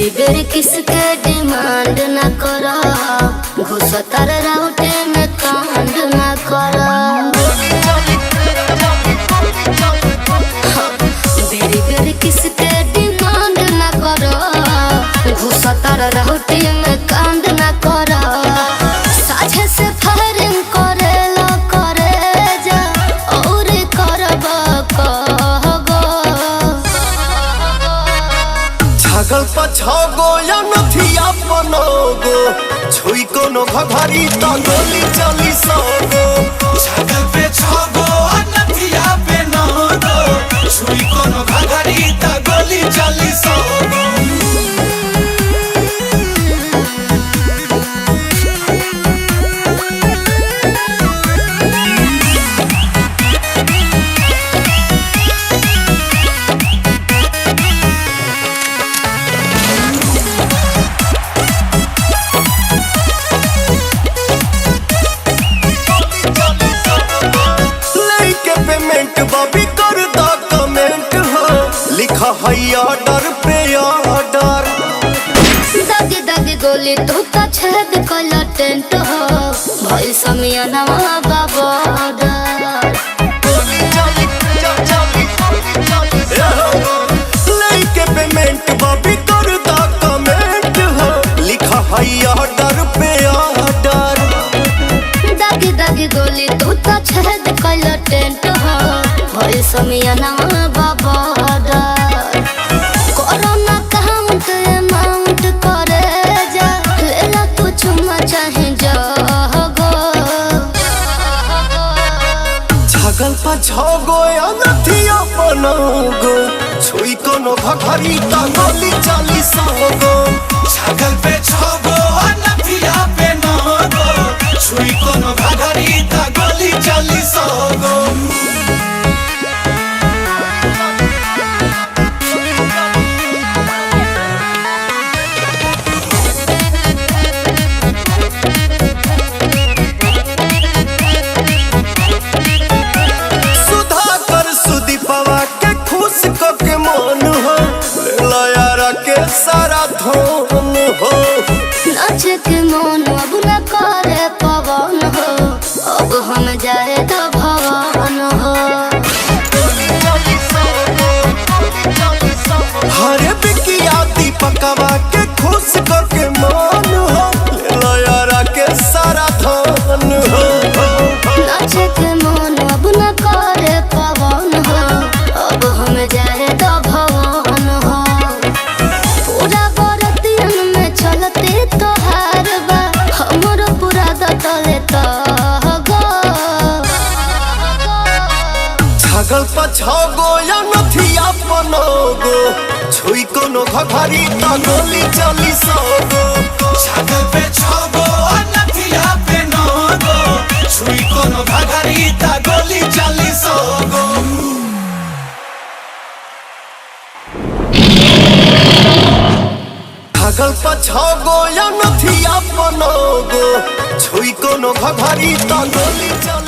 बेरी बेरी किसके डिमांड न करो, घुसतर राउटे में कांड न करो। बेरी बेरी किसके डिमांड न करो, घुसतर राउटे में कांड न करो। साझे से फायरिंग करे लो करे जा और करब कहो। छागल पछागो या नथिया बनोगो, छुई कोनो घघरी त गोली चली सोगो। छागल पे छागो नथिया पे नगो, छुई कोनो घघरी त गोली चली सोगो। बॉबी कर दा कमेंट हो, लिखा है ऑर्डर पे ऑर्डर। दादी दादी गोली तू तो छेद कला टेंट हो, भाई समियाना बाबा लेके पेमेंट बॉबी कर दा कमेंट हो, लिखा है ऑर्डर पे ऑर्डर। दादी दादी गोली तू तो छेद कला टेंट हो, भाई समियाना बाबा कोरोना काउंट अमाउंट करे जा, लेला तू चुमा चाहे जागो। छागल पछागो या नथिया बनोगो, छुई कोनो घघरी त गोली चली सोगो। छागल पे छागो नथिया पे नगो, छुई कोनो घघरी त गोली चली सोगो। के मन हो लयारा के सारा धन हो। नाच के मन अब न करे पवन हो, अब हम जाए तो भवन हो। हरे बिकिया दीपकवा के खुश के मन हो लयारा के सारा धन हो। नाच के मन अब न करे पवन हो, अब हम जाए तो भवन हो। पूरा बरतियन में चलते तोहार बा, हमर पूरा दतले तो गो। छागल पछागो या नथिया बनोगो, छुई कोनो घघरी त गोली चली सोगो। छागल पे छागो नथिया पे नगो, छुई कोनो घघरी त गोली चली सोगो। छागल पछागो या नथिया बनोगो, छुई कोनो घघरी त गोली चली